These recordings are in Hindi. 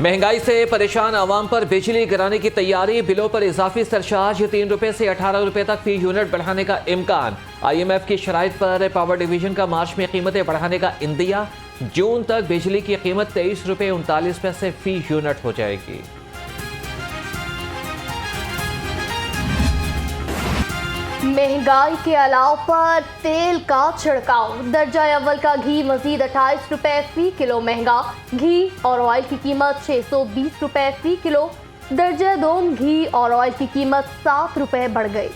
महंगाई से परेशान आवाम पर बिजली गिराने की तैयारी। बिलों पर इजाफी सरचार्ज 3 रुपए से 18 रुपए तक फी यूनिट बढ़ाने का इम्कान। IMF की शराइत पर पावर डिवीजन का मार्च में कीमतें बढ़ाने का इंदिया। जून तक बिजली की कीमत 23 रुपए 39 पैसे फी यूनिट हो जाएगी। महंगाई के अलाव पर तेल का छिड़काव। दर्जा अव्वल का घी मजीद 28 रुपए फी किलो महंगा। घी और ऑयल की कीमत 620 रुपए फी किलो। दर्जा दोम घी और ऑयल की कीमत 7 रुपए बढ़ गई।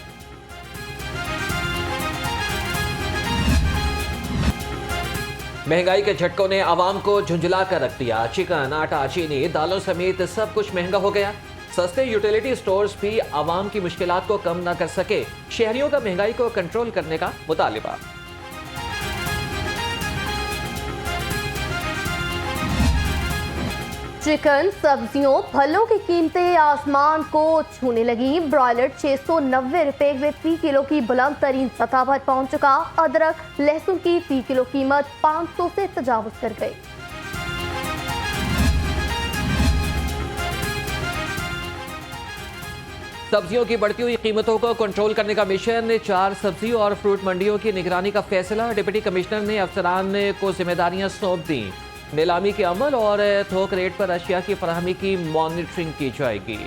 महंगाई के झटकों ने आवाम को झुंझला कर रख दिया। चिकन, आटा, चीनी, दालों समेत सब कुछ महंगा हो गया। सस्ते यूटिलिटी स्टोर्स भी आवाम की मुश्किलात को कम न कर सके। शहरियों का महंगाई को कंट्रोल करने का मुतालिबा। चिकन, सब्जियों, फलों की कीमतें आसमान को छूने लगी। ब्रॉयलर 690 रुपए फी किलो की बुलंद तरीन सतह पर पहुंच चुका। अदरक, लहसुन की फी किलो कीमत 500 से तजावुज कर गई। सब्जियों की बढ़ती हुई कीमतों को कंट्रोल करने का मिशन। 4 सब्जी और फ्रूट मंडियों की निगरानी का फैसला। डिप्टी कमिश्नर ने अफसरान को जिम्मेदारियां सौंप दी। नीलामी के अमल और थोक रेट पर अशिया की फराहमी की मॉनिटरिंग की जाएगी।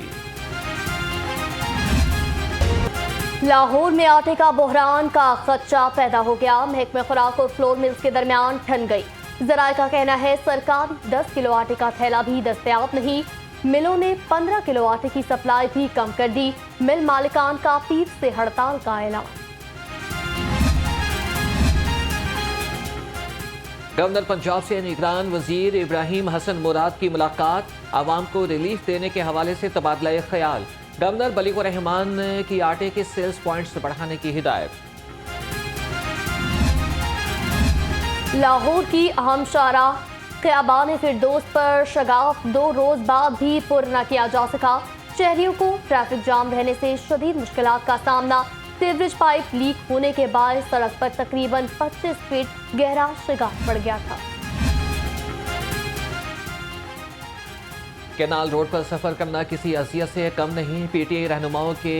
लाहौर में आटे का बहरान का खदशा पैदा हो गया। महकमे खुराक और फ्लोर मिल्स के दरमियान ठन गई। जराये का कहना है सरकार 10 किलो आटे का थैला भी दस्तयाब नहीं। मिलों ने 15 किलो आटे की सप्लाई भी कम कर दी। मिल मालिकान का पीर से हड़ताल का ऐलान। गवर्नर पंजाब से निगरान वजीर इब्राहिम हसन मुराद की मुलाकात। आवाम को रिलीफ देने के हवाले से तबादला ख्याल। गवर्नर बलीगुर रहमान की आटे के सेल्स पॉइंट्स बढ़ाने की हिदायत। लाहौर की अहम शाहराह क़याबान फिरदौस पर शगाफ 2 रोज बाद भी पुर न किया जा सका। शहरियों को ट्रैफिक जाम रहने से शदीद मुश्किलात का सामना। सीवरेज पाइप लीक होने के बाद सड़क पर तकरीबन 25 फीट गहरा शगाफ पड़ गया था। कैनाल रोड पर सफर करना किसी अजियत से कम नहीं। PTI रहनुमाओं के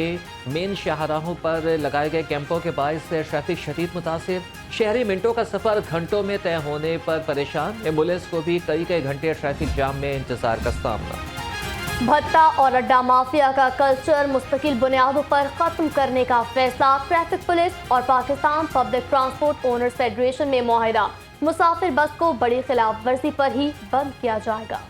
मेन शाहराहों पर लगाए गए कैंपों के बायस ट्रैफिक शदीद मुतासिर। शहरी मिनटों का सफर घंटों में तय होने पर परेशान। एम्बुलेंस को भी कई घंटे ट्रैफिक जाम में इंतजार का सामना। भत्ता और अड्डा माफिया का कल्चर मुस्तकिल बुनियादों पर खत्म करने का फैसला। ट्रैफिक पुलिस और Pakistan public transport owners federation में मुआहिदा। मुसाफिर बस को बड़ी खिलाफ वर्जी पर ही बंद किया जाएगा।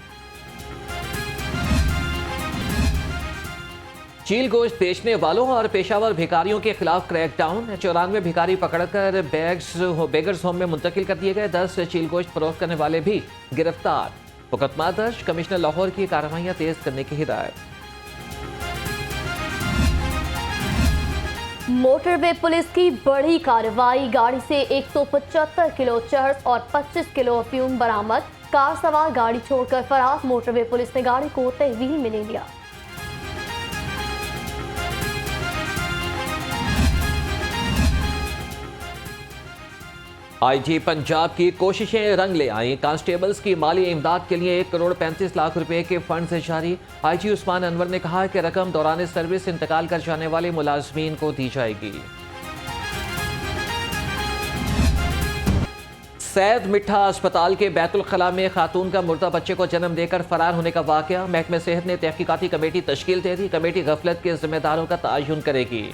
चील गोश्त बेचने वालों और पेशावर भिखारियों के खिलाफ क्रैकडाउन। 94 भिखारी पकड़कर बेगर्स होम में मुंतकिल कर दिए गए। 10 चील गोश्त फरोख्त करने वाले भी गिरफ्तार। मुकदमा दर्ज। कमिश्नर लाहौर की कार्रवाइयां तेज करने की हिदायत। मोटरवे पुलिस की बड़ी कार्रवाई। गाड़ी से 175 किलो चर्स और 25 किलो अफीम बरामद। कार सवार गाड़ी छोड़कर फरार। मोटरवे पुलिस ने गाड़ी को तहवील में ले लिया। IG पंजाब की कोशिशें रंग ले आईं। कांस्टेबल्स की माली इमदाद के लिए 1 करोड़ 35 लाख रुपए के फंड से जारी। IG उस्मान अनवर ने कहा कि रकम दौरान सर्विस इंतकाल कर जाने वाले मुलाजमीन को दी जाएगी। सैद मिठा अस्पताल के बैतुल खला में खातून का मुर्दा बच्चे को जन्म देकर फरार होने का वाकया। महकमे सेहत ने तहकीकाती कमेटी तश्कील दे दी। कमेटी गफलत के जिम्मेदारों का तयन करेगी।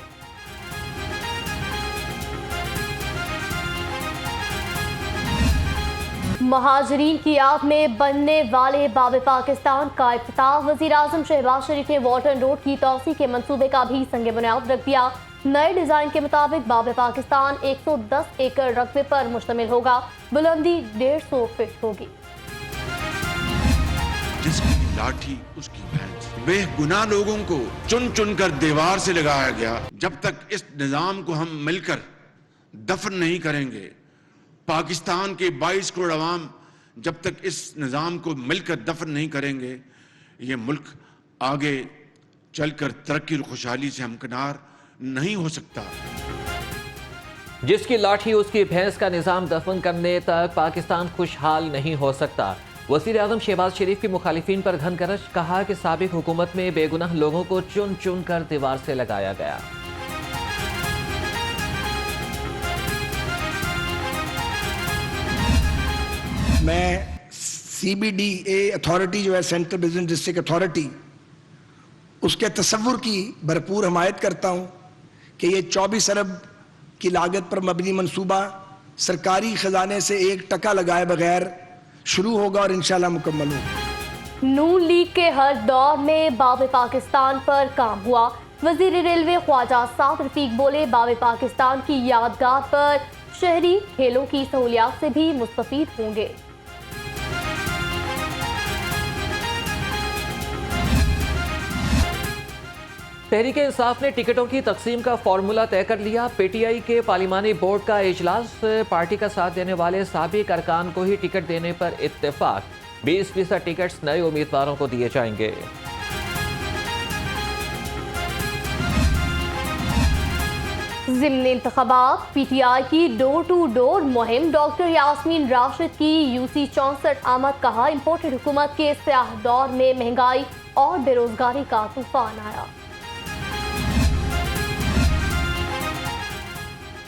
महाजरीन की याद में बनने वाले बाबे पाकिस्तान का इफ्तिताह। वज़ीर आज़म शहबाज शरीफ ने वाटन रोड की तोसी के मंसूबे का भी संगे बुनियाद रख दिया। नए डिजाइन के मुताबिक बाबे पाकिस्तान 110 एकड़ रकबे पर मुश्तमिल होगा। बुलंदी 150 फीट होगी। जिसकी लाठी उसकी भैंस। बेगुनाह लोगों को चुन चुन कर दीवार से लगाया गया। जब तक इस निजाम को हम मिलकर दफन नहीं करेंगे, पाकिस्तान के 22 करोड़ अवाम जब तक इस निजाम को मिलकर दफन नहीं करेंगे, ये मुल्क आगे चलकर तरक्की और खुशहाली से हमकिनार नहीं हो सकता। जिसकी लाठी उसकी भैंस का निजाम दफन करने तक पाकिस्तान खुशहाल नहीं हो सकता। वज़ीर आज़म शहबाज शरीफ की मुखालिफिन पर घनकरश, कहा कि साबिक हुकूमत में बेगुनाह लोगों को चुन चुन कर दीवार से लगाया गया। मैं CBDA अथॉरिटी जो है, सेंट्रल बिजनेस डिस्ट्रिक्ट अथॉरिटी, उसके तसव्वुर की भरपूर हमायत करता हूं कि ये 24 अरब की लागत पर मबनी मंसूबा सरकारी खजाने से 1 टका लगाए बगैर शुरू होगा और इंशाल्लाह मुकम्मल होगा। नून लीग के हर दौर में बाब पाकिस्तान पर काम हुआ। वजीर रेलवे ख्वाजा साद रफीक बोले, बाब पाकिस्तान की यादगार पर शहरी खेलों की सहूलियात से भी मुस्तफीद होंगे। तहरीक इंसाफ ने टिकटों की तकसीम का फॉर्मूला तय कर लिया। PTI के पार्लिमानी बोर्ड का इजलास, पार्टी का साथ देने वाले साबिक अरकान को ही टिकट देने पर इत्तेफाक। 20% टिकट्स नए उम्मीदवारों को दिए जाएंगे। ज़िम्न इंतख़ाबात, PTI की डोर टू डोर मुहिम। डॉक्टर यास्मीन राशिद की UC 64 आमद, कहा इम्पोर्टेड हुकूमत के स्याह दौर में महंगाई और बेरोजगारी का तूफान आया।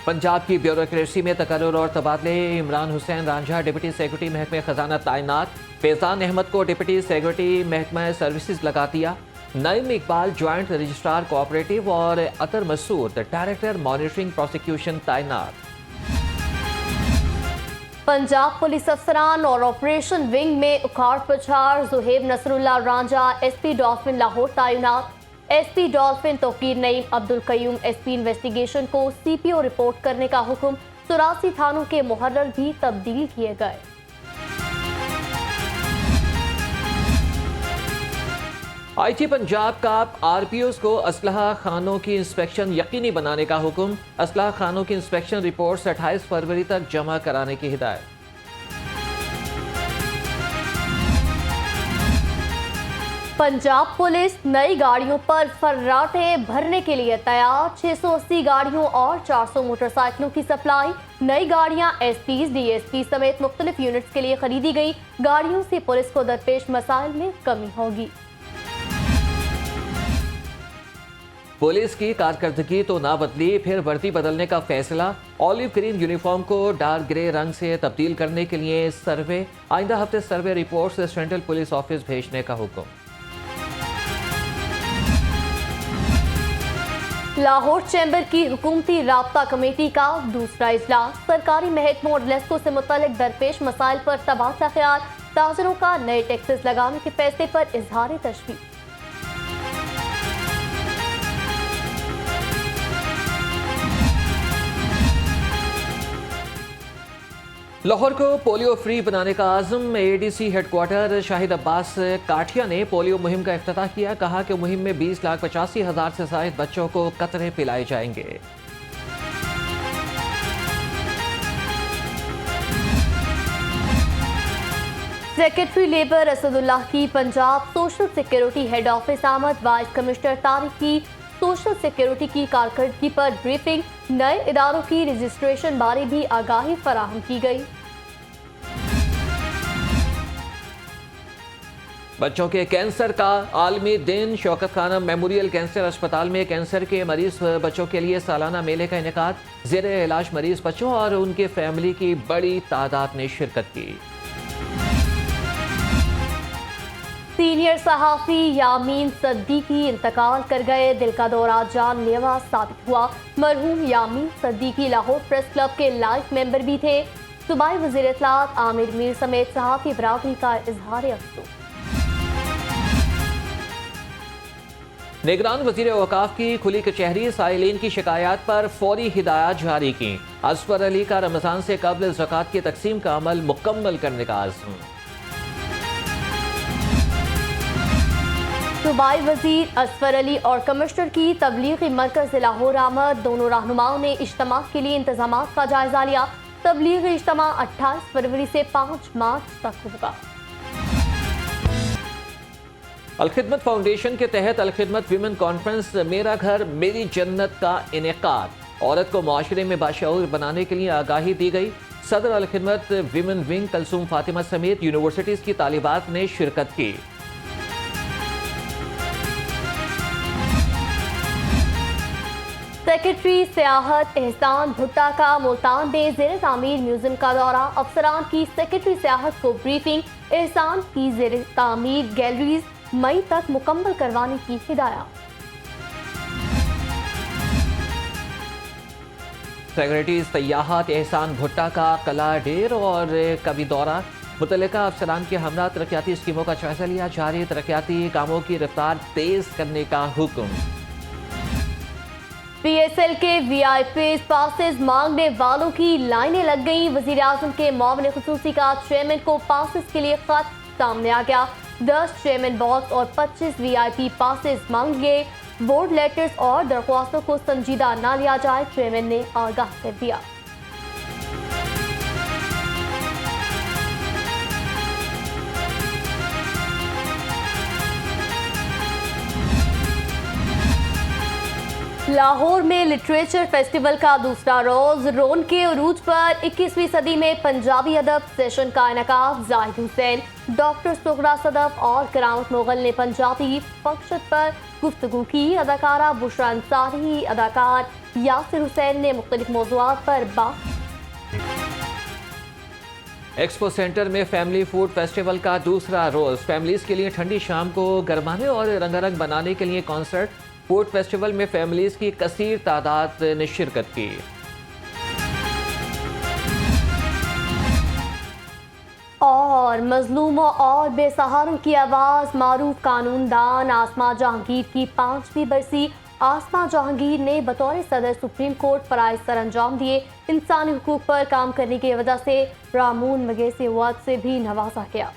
पंजाब की ब्यूरोक्रेसी में तकर्रुर और तबादले। इमरान हुसैन रांझा डिप्टी सेक्रेटरी महकमे खजाना तैनात। फैजान अहमद को डिप्टी सेक्रेटरी महकमा सर्विसेज लगा दिया। Naeem Iqbal joint registrar cooperative और अतर मसूद डायरेक्टर मॉनिटरिंग प्रोसिक्यूशन तैनात। पंजाब पुलिस अफसरान और ऑपरेशन विंग में उखाड़ पछाड़। जुहेब नसरुल्लाह रांझा SP डॉल्फिन लाहौर तैनात। SP Dolphin Tauqeer Naeem Abdul Qayyum SP investigation को CPO रिपोर्ट करने का हुक्म। 84 थानों के मुहर्रर भी तब्दील किए गए। IT पंजाब का RPOs को असलहा खानों की इंस्पेक्शन यकीनी बनाने का हुक्म। असलहा खानों की इंस्पेक्शन रिपोर्ट्स 28 फरवरी तक जमा कराने की हिदायत। पंजाब पुलिस नई गाड़ियों पर फर्राटे भरने के लिए तैयार। 680 गाड़ियों और 400 मोटरसाइकिलों की सप्लाई। नई गाड़ियां SPs, DSP समेत मुख्तलिफ यूनिट्स के लिए खरीदी गई। गाड़ियों से पुलिस को दरपेश मसाइल में कमी होगी। पुलिस की कारकर्दगी तो ना बदली, फिर वर्दी बदलने का फैसला। ऑलिव ग्रीन यूनिफॉर्म को डार्क ग्रे रंग से तब्दील करने के लिए सर्वे। आइंदा हफ्ते सर्वे रिपोर्ट से सेंट्रल पुलिस ऑफिस भेजने का हुक्म। लाहौर चैम्बर की हुकूमती राब्ता कमेटी का दूसरा इजलास। सरकारी महकमों और लेस्को से मुतल्लिक दरपेश मसाइल पर तबादला ख्याल। ताजरों का नए टैक्सेस लगाने के फैसले पर इजहार तशवीश। लाहौर को पोलियो फ्री बनाने का आज़म। ADC हेडक्वार्टर शाहिद अब्बास काठिया ने पोलियो मुहिम का इफ्तिताह किया। कहा कि मुहिम में 20,85,000 से ज़ायद बच्चों को कतरे पिलाए जाएंगे। सेक्रेटरी लेबर असदुल्लाह की Punjab social security head office आमद। वाइस कमिश्नर तारिक की सोशल सिक्योरिटी की कारकर्दगी पर ब्रीफिंग। नए इदारों की रजिस्ट्रेशन बारे भी आगाही फराहम की गई। बच्चों के कैंसर का आलमी दिन। शौकत खानम मेमोरियल कैंसर अस्पताल में कैंसर के मरीज बच्चों के लिए सालाना मेले का इनेकाद। ज़ेरे इलाज मरीज बच्चों और उनके फैमिली की बड़ी तादाद ने शिरकत की। सीनियर सहाफ़ी यामीन सद्दीकी इंतकाल कर गए। दिल का दौरा जानलेवा साबित हुआ। मरहूम यामीन सद्दीकी लाहौर प्रेस क्लब के लाइफ मेंबर भी थे। सूबाई वज़ीर इत्तलात आमिर मीर समेत सहाफ़ी बरादरी का इजहार अफसोस। निगरान वज़ीर औकाफ की खुली कचहरी। साइलिन की शिकायत पर फौरी हिदायत जारी की। असफर अली का रमज़ान से कबल ज़कात की तकसीम का अमल मुकम्मल करने का आज़म। सूबाई वजीर असफर अली और कमिश्नर की तबलीगी मरकज लाहौर आमद। दोनों रहनुमाओं ने इज्तिमा के लिए इंतजाम का जायजा लिया। तबलीगी इज्तिमा 28 फरवरी से 5 मार्च तक होगा। अलखिदमत फाउंडेशन के तहत अलखिदमत वीमेन कॉन्फ्रेंस मेरा घर मेरी जन्नत का इनेकाद। औरत को मुआशरे में बाशऊर बनाने के लिए आगाही दी गई। सदर अल खिदमत विमेन विंग कलसूम फातिमा समेत यूनिवर्सिटीज की तालिबात ने शिरकत की। सेक्रेटरी सियाहत एहसान भुट्टा का मुल्तान में ज़ेर तामीर म्यूजियम का दौरा, अफसरान की सेक्रेटरी सियाहत को ब्रीफिंग, एहसान की ज़ेर तामीर गैलरीज मई तक मुकम्मल करवाने की हिदायत। सेक्रेटरी सियाहत एहसान भुट्टा का कला डेर और कभी दौरा, मुतल्लिका अफसरान के हमरा तरक्याती स्कीमों का जायजा लिया, जारी तरक्याती कामों की रफ्तार तेज करने का हुक्म। PSL के VIP पासेस मांगने वालों की लाइनें लग गई, वजीर आजम के मुआविन खुसूसी का चेयरमैन को पासेस के लिए खत सामने आ गया। 10 चेयरमैन बॉक्स और 25 VIP पासेस मांगे, बोर्ड लेटर्स और दरख्वास्तों को संजीदा ना लिया जाए, चेयरमैन ने आगाह कर दिया। लाहौर में लिटरेचर फेस्टिवल का दूसरा रोज, रोन के उरूज पर 21वीं सदी में पंजाबी अदब सेशन का इनेकाद, जाहिद हुसैन, डॉक्टर सुगरा सदफ और करामत मुगल ने पंजाबी फंक्शन पर गुफ्तगू की। अदाकारा बुशरा अंसारी, अदाकार यासिर हुसैन ने मुख्तलिफ मौज़ूआत पर बात। एक्सपो सेंटर में फैमिली फूड फेस्टिवल का दूसरा रोज, फैमिलीज के लिए ठंडी शाम को गरमाने और रंगारंग बनाने के लिए कॉन्सर्ट। फूड फेस्टिवल में फैमिलीज की कसीर तादाद ने शिरकत की। और मजलूमों और बेसहारों की आवाज़, मारूफ कानूनदान आसमा जहांगीर की 5वीं बरसी। आसमा जहांगीर ने बतौर सदर सुप्रीम कोर्ट फराइज सर अंजाम दिए। इंसानी हुकूक पर काम करने की वजह से रामून मगेसी अवार्ड से भी नवाजा गया।